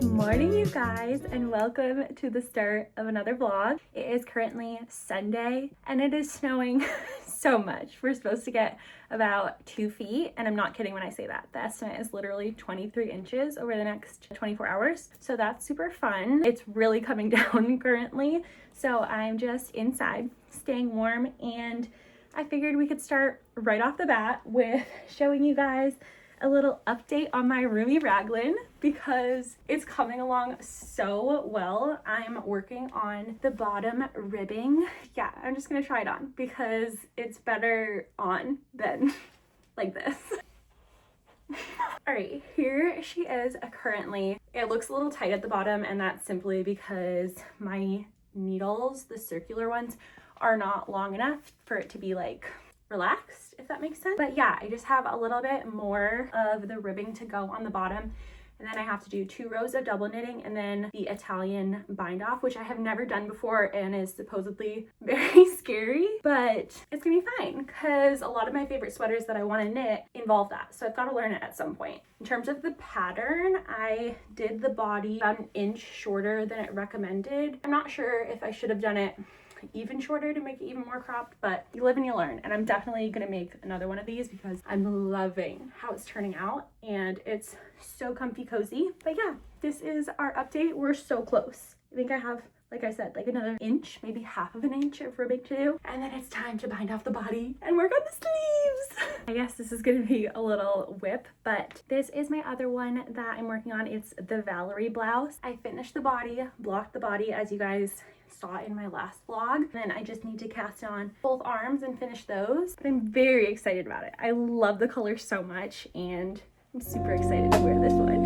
Morning, you guys, and welcome to the start of another vlog. It is currently Sunday and it is snowing so much. We're supposed to get about 2 feet, and I'm not kidding when I say that. The estimate is literally 23 inches over the next 24 hours. So that's super fun. It's really coming down currently. So I'm just inside staying warm, and I figured we could start right off the bat with showing you guys a little update on my roomie raglan because it's coming along so well. I'm working on the bottom ribbing. Yeah, I'm just gonna try it on because it's better on than like this. All right, here she is currently. It looks a little tight at the bottom, and that's simply because my needles, the circular ones, are not long enough for it to be like relaxed, if that makes sense. But yeah, I just have a little bit more of the ribbing to go on the bottom, and then I have to do 2 rows of double knitting and then the Italian bind off, which I have never done before and is supposedly very scary, but it's gonna be fine because a lot of my favorite sweaters that I want to knit involve that, so I've got to learn it at some point. In terms of the pattern, I did the body about 1 inch shorter than it recommended. I'm not sure if I should have done it even shorter to make it even more cropped, but you live and you learn, and I'm definitely gonna make another one of these because I'm loving how it's turning out and it's so comfy cozy. But yeah, this is our update. We're so close. I think I have, like I said, like another inch, maybe half of an inch of ribbing to do, and then it's time to bind off the body and work on the sleeves. I guess this is gonna be a little whip, but this is my other one that I'm working on. It's the Valerie blouse. I finished the body, blocked the body, as you guys saw in my last vlog. Then I just need to cast on both arms and finish those, but I'm very excited about it. I love the color so much, and I'm super excited to wear this one.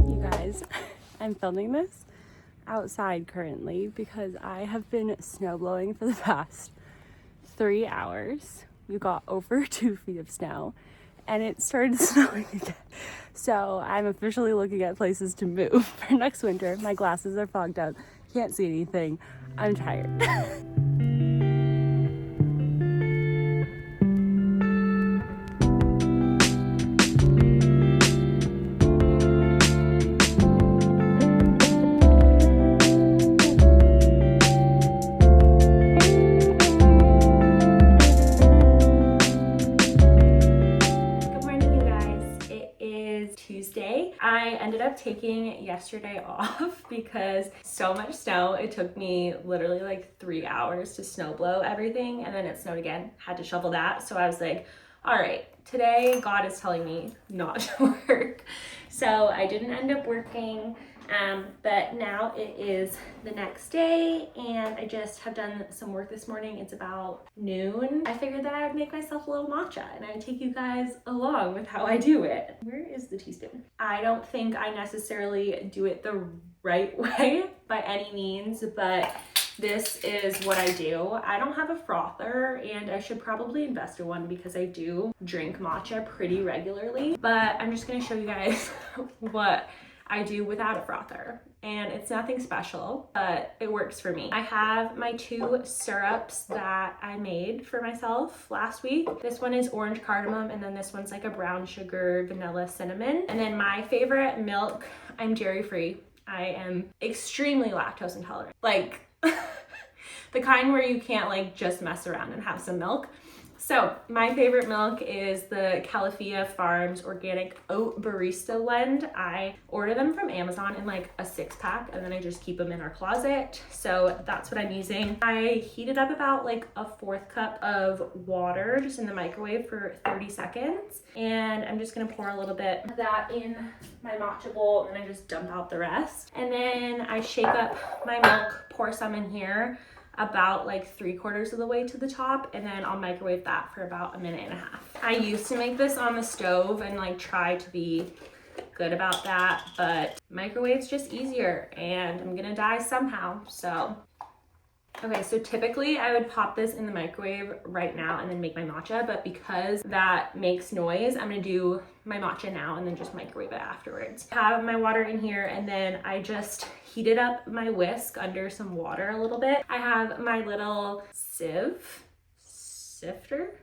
You guys, I'm filming this outside currently because I have been snow blowing for the past 3 hours. We got over 2 feet of snow and it started snowing again. So I'm officially looking at places to move for next winter. My glasses are fogged up, can't see anything. I'm tired. I ended up taking yesterday off because so much snow. It took me literally like 3 hours to snow blow everything, and then it snowed again. Had to shovel that. So I was like, all right, today God is telling me not to work. So I didn't end up working, but now it is the next day and I just have done some work this morning. It's about noon. I figured that I would make myself a little matcha and I would take you guys along with how I do it. Where is the teaspoon? I don't think I necessarily do it the right way by any means, but this is what I do. I don't have a frother and I should probably invest in one because I do drink matcha pretty regularly, but I'm just gonna show you guys what I do without a frother, and it's nothing special, but it works for me. I have my 2 syrups that I made for myself last week. This one is orange cardamom, and then this one's like a brown sugar vanilla cinnamon. And then my favorite milk, I'm dairy free. I am extremely lactose intolerant, like the kind where you can't like just mess around and have some milk. So my favorite milk is the Califia Farms Organic Oat Barista Blend. I order them from Amazon in like a 6-pack, and then I just keep them in our closet. So that's what I'm using. I heated up about like a 1/4 cup of water just in the microwave for 30 seconds. And I'm just gonna pour a little bit of that in my matcha bowl, and then I just dump out the rest. And then I shake up my milk, pour some in here, about like 3/4 of the way to the top, and then I'll microwave that for about 1.5 minutes. I used to make this on the stove and like try to be good about that, but microwave's just easier and I'm gonna die somehow. So okay, so typically I would pop this in the microwave right now and then make my matcha, but because that makes noise, I'm gonna do my matcha now and then just microwave it afterwards. I have my water in here, and then I just heated up my whisk under some water a little bit. I have my little sifter.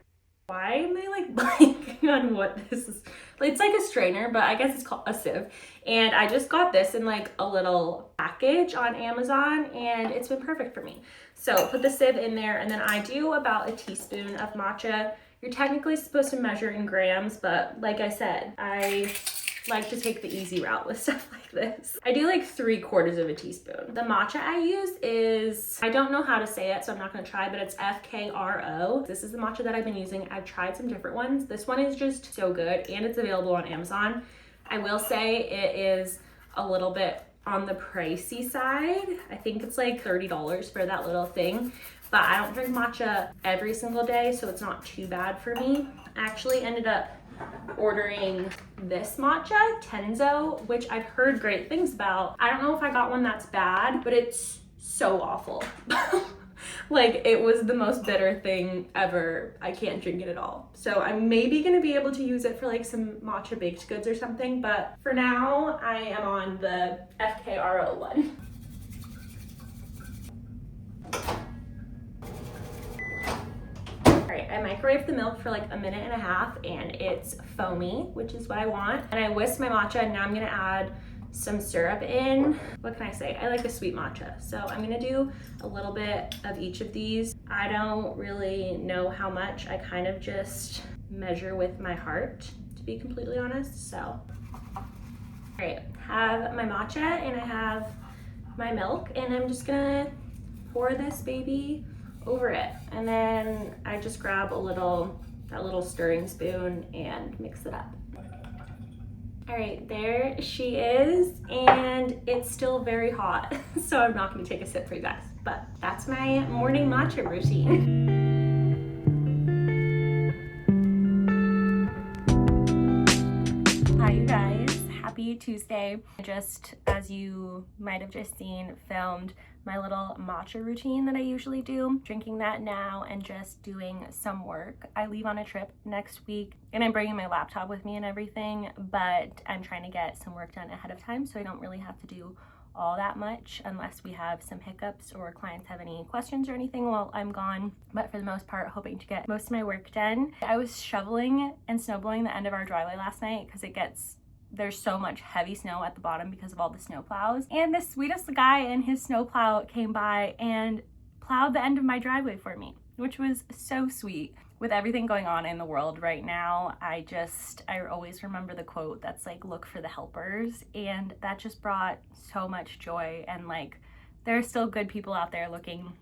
Why am I like blank? depending on what this is. It's like a strainer, but I guess it's called a sieve. And I just got this in like a little package on Amazon, and it's been perfect for me. So put the sieve in there, and then I do about a teaspoon of matcha. You're technically supposed to measure in grams, but like I said, I like to take the easy route with stuff like this. I do like 3/4 of a teaspoon. The matcha I use is, I don't know how to say it, so I'm not gonna try, but it's FKRO. This is the matcha that I've been using. I've tried some different ones. This one is just so good, and it's available on Amazon. I will say it is a little bit on the pricey side. I think it's like $30 for that little thing, but I don't drink matcha every single day, so it's not too bad for me. I actually ended up ordering this matcha, Tenzo, which I've heard great things about. I don't know if I got one that's bad, but it's so awful. Like, it was the most bitter thing ever. I can't drink it at all. So I'm maybe gonna be able to use it for like some matcha baked goods or something, but for now I am on the FKRO one. Alright, I microwaved the milk for like 1.5 minutes and it's foamy, which is what I want. And I whisked my matcha, and now I'm gonna add some syrup in. What can I say? I like a sweet matcha. So I'm gonna do a little bit of each of these. I don't really know how much. I kind of just measure with my heart, to be completely honest. So, all right, have my matcha and I have my milk, and I'm just gonna pour this baby over it. And then I just grab that little stirring spoon and mix it up. All right, there she is, and it's still very hot, so I'm not gonna take a sip for you guys, but that's my morning matcha routine. Hi, you guys. Happy Tuesday. Just, as you might have just seen, filmed my little matcha routine that I usually do, drinking that now and just doing some work. I leave on a trip next week, and I'm bringing my laptop with me and everything, but I'm trying to get some work done ahead of time, so I don't really have to do all that much unless we have some hiccups or clients have any questions or anything while I'm gone. But for the most part, hoping to get most of my work done. I was shoveling and snowblowing the end of our driveway last night because there's so much heavy snow at the bottom because of all the snow plows. And the sweetest guy in his snow plow came by and plowed the end of my driveway for me, which was so sweet. With everything going on in the world right now, I always remember the quote that's like, look for the helpers. And that just brought so much joy. And like, there are still good people out there looking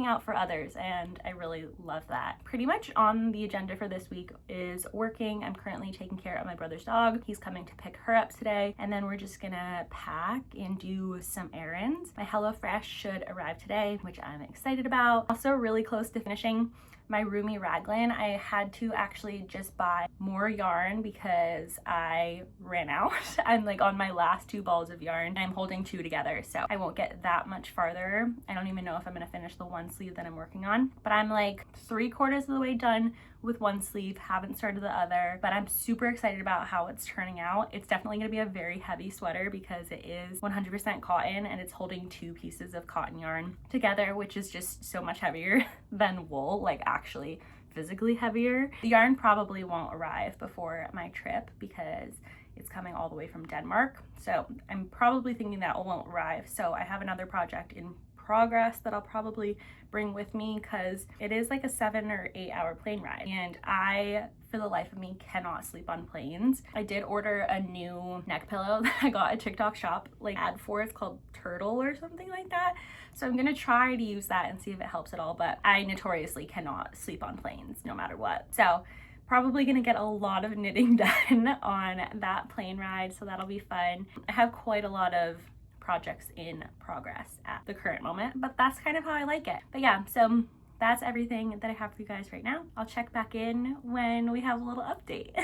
out for others, and I really love that. Pretty much on the agenda for this week is working. I'm currently taking care of my brother's dog. He's coming to pick her up today, and then we're just gonna pack and do some errands. My HelloFresh should arrive today, which I'm excited about. Also really close to finishing my roomie raglan. I had to actually just buy more yarn because I ran out. I'm like on my last 2 balls of yarn. I'm holding 2 together, so I won't get that much farther. I don't even know if I'm gonna finish the one sleeve that I'm working on, but I'm like 3/4 of the way done with one sleeve, haven't started the other, but I'm super excited about how it's turning out. It's definitely gonna be a very heavy sweater because it is 100% cotton, and it's holding 2 pieces of cotton yarn together, which is just so much heavier than wool, like actually physically heavier. The yarn probably won't arrive before my trip because it's coming all the way from Denmark, so I'm probably thinking that it won't arrive. So I have another project in progress that I'll probably bring with me because it is like a 7 or 8 hour plane ride, and I, for the life of me, cannot sleep on planes. I did order a new neck pillow that I got at TikTok shop, like ad for. It's called Turtle or something like that. So I'm gonna try to use that and see if it helps at all, but I notoriously cannot sleep on planes no matter what. So probably gonna get a lot of knitting done on that plane ride, so that'll be fun. I have quite a lot of projects in progress at the current moment, but that's kind of how I like it. But yeah, so that's everything that I have for you guys right now. I'll check back in when we have a little update.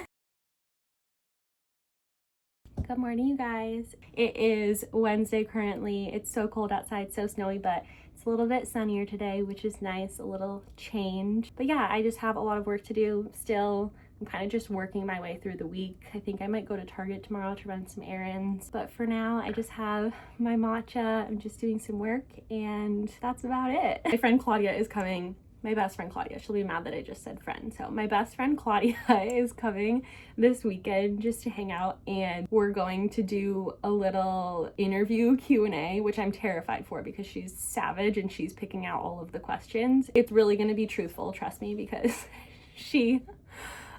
Good morning, you guys. It is Wednesday currently. It's so cold outside, so snowy, but it's a little bit sunnier today, which is nice, a little change. But yeah, I just have a lot of work to do still. I'm kind of just working my way through the week. I think I might go to Target tomorrow to run some errands. But for now, I just have my matcha. I'm just doing some work, and that's about it. My friend Claudia is coming my best friend Claudia. She'll be mad that I just said friend. So my best friend Claudia is coming this weekend just to hang out, and we're going to do a little interview Q&A, which I'm terrified for because she's savage and she's picking out all of the questions. It's really going to be truthful, trust me, because she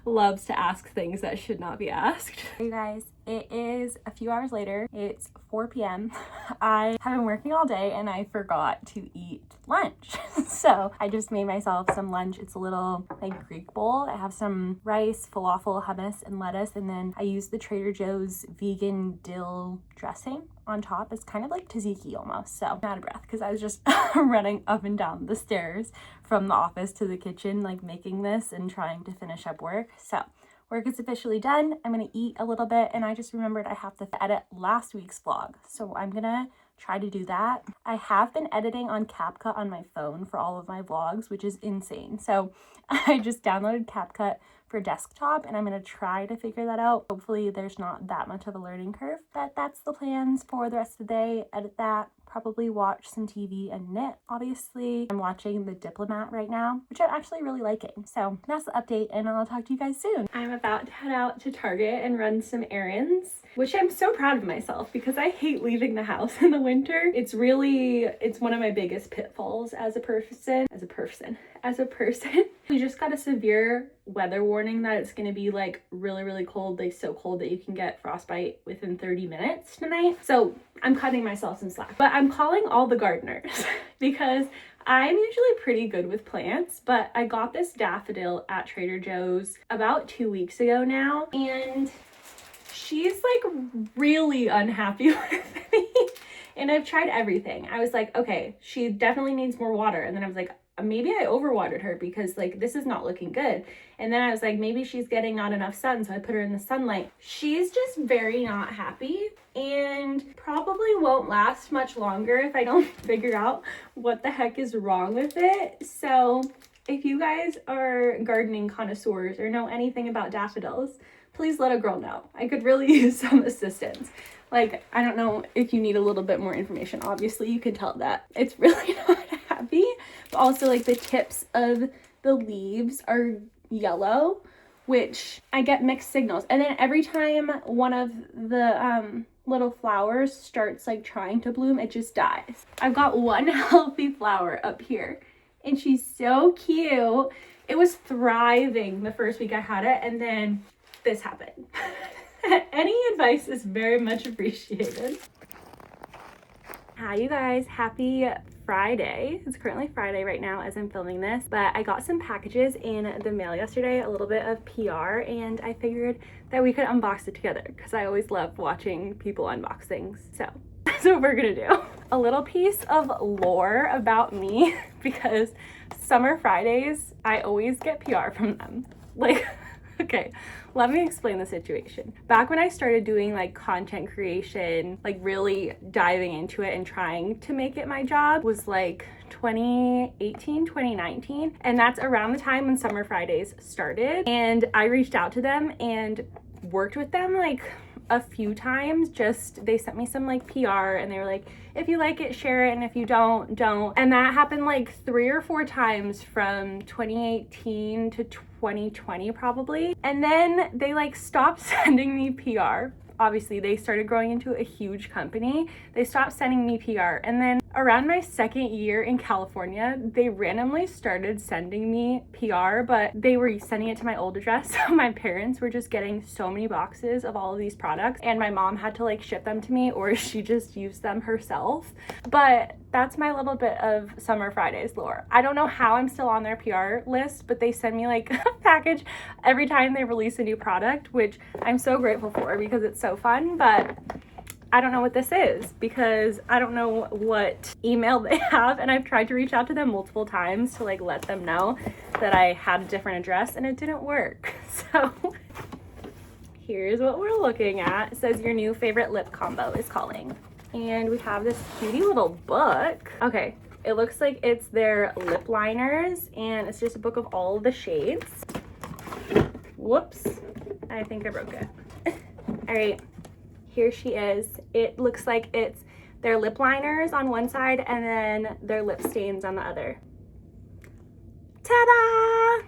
loves to ask things that should not be asked. Hey guys, it is a few hours later. It's 4 p.m. I have been working all day and I forgot to eat lunch. So I just made myself some lunch. It's a little like Greek bowl. I have some rice, falafel, hummus, and lettuce. And then I use the Trader Joe's vegan dill dressing on top. It's kind of like tzatziki almost. So I'm out of breath because I was just running up and down the stairs from the office to the kitchen, like making this and trying to finish up work. So work is officially done. I'm gonna eat a little bit, and I just remembered I have to edit last week's vlog. So I'm gonna try to do that. I have been editing on CapCut on my phone for all of my vlogs, which is insane. So I just downloaded CapCut for desktop, and I'm gonna try to figure that out. Hopefully there's not that much of a learning curve, but that's the plans for the rest of the day. Edit that, probably watch some TV and knit. Obviously, I'm watching The Diplomat right now, which I'm actually really liking. So that's the update, and I'll talk to you guys soon. I'm about to head out to Target and run some errands, which I'm so proud of myself because I hate leaving the house in the winter. It's one of my biggest pitfalls as a person. We just got a severe weather warning that it's gonna be like really, really cold, like so cold that you can get frostbite within 30 minutes tonight. So I'm cutting myself some slack, but I'm calling all the gardeners because I'm usually pretty good with plants, but I got this daffodil at Trader Joe's about 2 weeks ago now, and she's like really unhappy with me. And I've tried everything. I was like, okay, she definitely needs more water. And then I was like, maybe I overwatered her because like this is not looking good. And then I was like, maybe she's getting not enough sun, so I put her in the sunlight. She's just very not happy and probably won't last much longer if I don't figure out what the heck is wrong with it. So if you guys are gardening connoisseurs or know anything about daffodils, please let a girl know. I could really use some assistance. Like, I don't know if you need a little bit more information. Obviously, you can tell that it's really not happy. But also, like, the tips of the leaves are yellow, which I get mixed signals. And then every time one of the little flowers starts, like, trying to bloom, it just dies. I've got one healthy flower up here, and she's so cute. It was thriving the first week I had it, and then this happened. Any advice is very much appreciated. Hi you guys, happy Friday. It's currently Friday right now as I'm filming this, but I got some packages in the mail yesterday, a little bit of PR, and I figured that we could unbox it together because I always love watching people unbox things. So that's what we're gonna do. A little piece of lore about me because summer Fridays, I always get PR from them. Like, okay, let me explain the situation. Back when I started doing like content creation, like really diving into it and trying to make it my job was like 2018, 2019. And that's around the time when Summer Fridays started. And I reached out to them and worked with them like a few times. Just they sent me some like PR and they were like, if you like it, share it, and if you don't. And that happened like 3 or 4 times from 2018 to 2020 probably. And then they like stopped sending me PR. Obviously they started growing into a huge company. They stopped sending me PR. And then around my second year in California, they randomly started sending me PR, but they were sending it to my old address. So my parents were just getting so many boxes of all of these products, and my mom had to like ship them to me, or she just used them herself. But that's my little bit of Summer Fridays lore. I don't know how I'm still on their PR list, but they send me like a package every time they release a new product, which I'm so grateful for because it's so fun. But I don't know what this is because I don't know what email they have, and I've tried to reach out to them multiple times to like let them know that I had a different address, and it didn't work. So here's what we're looking at. It says your new favorite lip combo is calling. And we have this cutie little book. Okay, it looks like it's their lip liners, and it's just a book of all of the shades. Whoops, I think I broke it. All right, here she is. It looks like it's their lip liners on one side and then their lip stains on the other. Ta-da!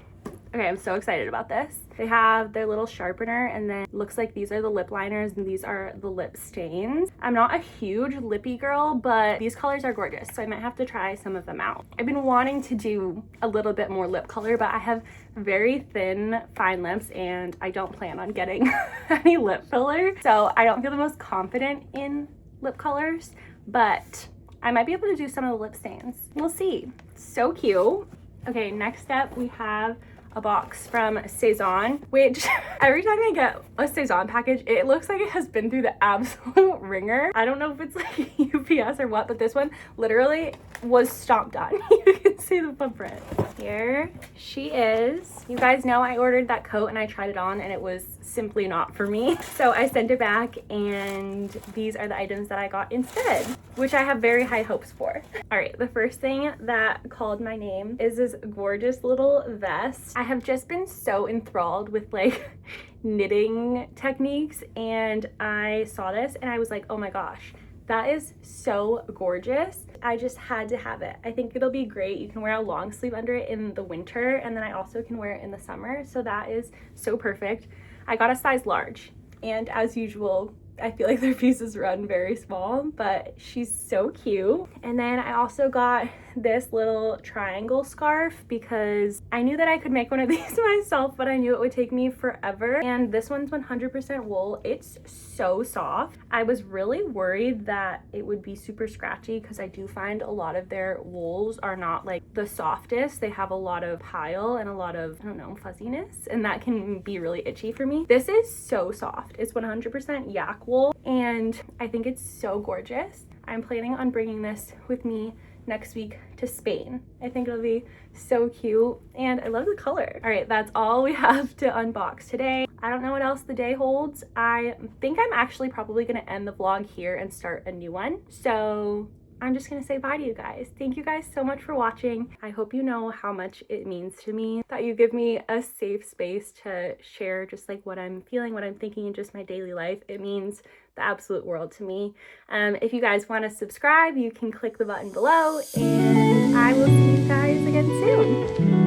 Okay, I'm so excited about this. They have their little sharpener, and then looks like these are the lip liners and these are the lip stains. I'm not a huge lippy girl, but these colors are gorgeous, so I might have to try some of them out. I've been wanting to do a little bit more lip color, but I have very thin, fine lips, and I don't plan on getting any lip filler, so I don't feel the most confident in lip colors, but I might be able to do some of the lip stains. We'll see. So cute. Okay, next up we have a box from Saison, which every time I get a Saison package, it looks like it has been through the absolute ringer. I don't know if it's like UPS or what, but this one literally was stomped on. You can see the footprint. Here she is. You guys know I ordered that coat and I tried it on and it was simply not for me. So I sent it back and these are the items that I got instead, which I have very high hopes for. All right, the first thing that called my name is this gorgeous little vest. I have just been so enthralled with like knitting techniques, and I saw this and I was like, oh my gosh, that is so gorgeous. I just had to have it. I think it'll be great. You can wear a long sleeve under it in the winter, and then I also can wear it in the summer. So that is so perfect. I got a size large, and as usual, I feel like their pieces run very small, but she's so cute. And then I also got this little triangle scarf because I knew that I could make one of these myself, but I knew it would take me forever. And this one's 100% wool. It's so soft. I was really worried that it would be super scratchy because I do find a lot of their wools are not like the softest. They have a lot of pile and a lot of, I don't know, fuzziness, and that can be really itchy for me. This is so soft. It's 100% yak wool, and I think it's so gorgeous. I'm planning on bringing this with me next week to Spain. I think it'll be so cute, and I love the color. All right, that's all we have to unbox today. I don't know what else the day holds. I think I'm actually probably gonna end the vlog here and start a new one. So I'm just gonna say bye to you guys. Thank you guys so much for watching. I hope you know how much it means to me that you give me a safe space to share just like what I'm feeling, what I'm thinking in just my daily life. It means the absolute world to me. If you guys want to subscribe, you can click the button below, and I will see you guys again soon.